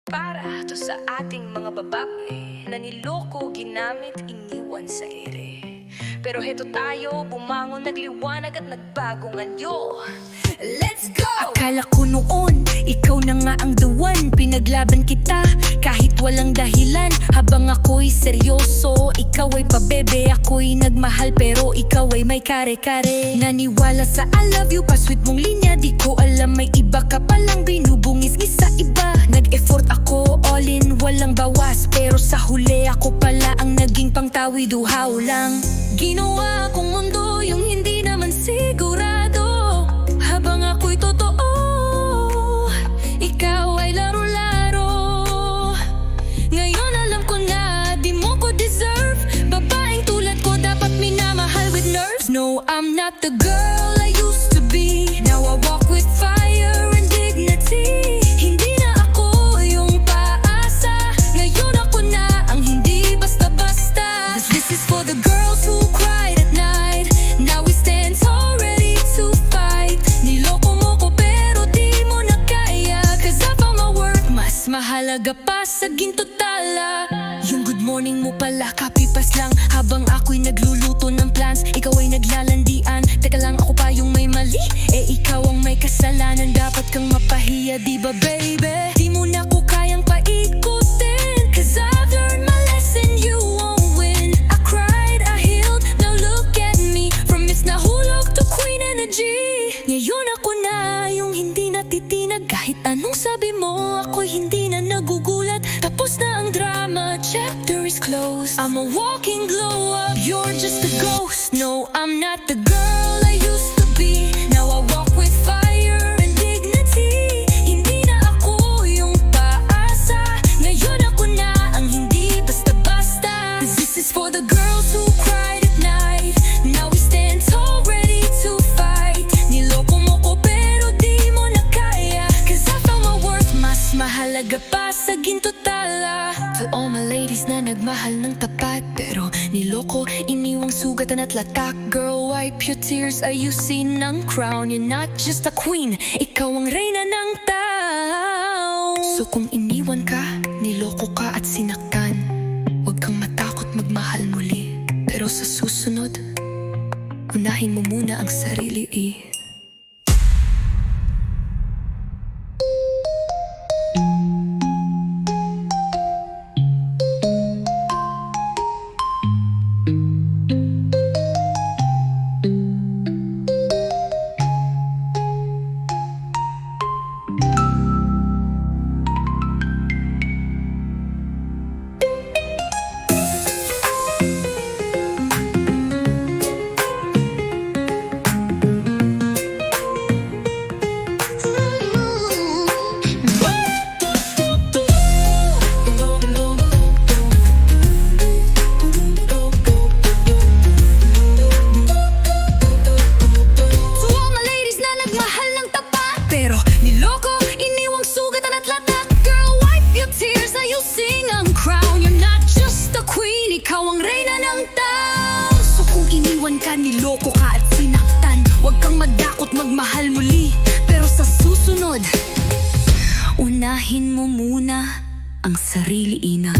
Para to sa ating mga babae na niloko, ginamit, iniwan sa ere. Pero heto tayo, bumangon, nagliwanag at nagbagong anyo. Let's go! Akala ko noon, ikaw na nga ang the one. Pinaglaban kita kahit walang dahilan. Habang ako'y seryoso, ikaw ay pabebe. Ako'y nagmahal pero ikaw ay may kare-kare. Naniwala sa I love you, pasweet mong linya. Di ko alam may iba ka palang binubungis-ngis sa iba. Nag-effort ako, all in, walang bawas. Pero sa huli ako pala ang naging pangtawid, uhaw lang. Ginawa kong mundo yung hindi naman sigurado. Habang ako'y totoo, ikaw ay laro-laro. Ngayon alam ko na di mo ko deserve. Babaeng tulad ko dapat minamahal with nerves. No, I'm not the girl I used to be. Now I walk with fire and dignity. Hindi na ako yung paasa. Ngayon ako na ang hindi basta-basta. This is for the girls who cried at night. Now we stand tall, ready to fight. Niloko mo ko pero di mo na kaya. Cause I found my worth. Mas mahalaga pa sa ginto tala. Yung good morning mo pala, kapipas lang. Habang ako'y nagluluto ng plans, ikaw ay naglalandian. Teka lang, ako pa yung may mali. Ikaw ang may kasalanan. Dapat kang mapahiya, di ba baby? Di mo na ko kayang paikutin. Cause I've learned my lesson, you won't win. I cried, I healed, now look at me. From Miss Nahulog to Queen Energy. Ngayon ako na yung hindi natitinag. Kahit anong sabi mo, ako'y hindi na nagugulat. Tapos na ang drama, chapter is closed. I'm a walking glow up, you're just a ghost. No, I'm not the girl I used to be. Now I walk with fire and dignity. Hindi na ako yung paasa. Ngayon ako na ang hindi basta-basta. This is for the girls who cried at night. Now we stand tall, ready to fight. Niloko mo ko pero di mo na kaya. Cause I found my worth. Mas mahalaga pa sa ginto tala. To all my ladies na nagmahal ng tapat pero niloko, iniwang sugatan at latak. Girl, wipe your tears, ayusin ang crown. You're not just a queen, ikaw ang reyna ng town. So kung iniwan ka, niloko ka at sinaktan, huwag kang matakot magmahal muli. Pero sa susunod, unahin mo muna ang sarili Ikaw ang reyna ng tao. So kung iniwan ka, niloko ka at sinaktan, huwag kang madakot magmahal muli. Pero sa susunod, unahin mo muna ang sarili, ina.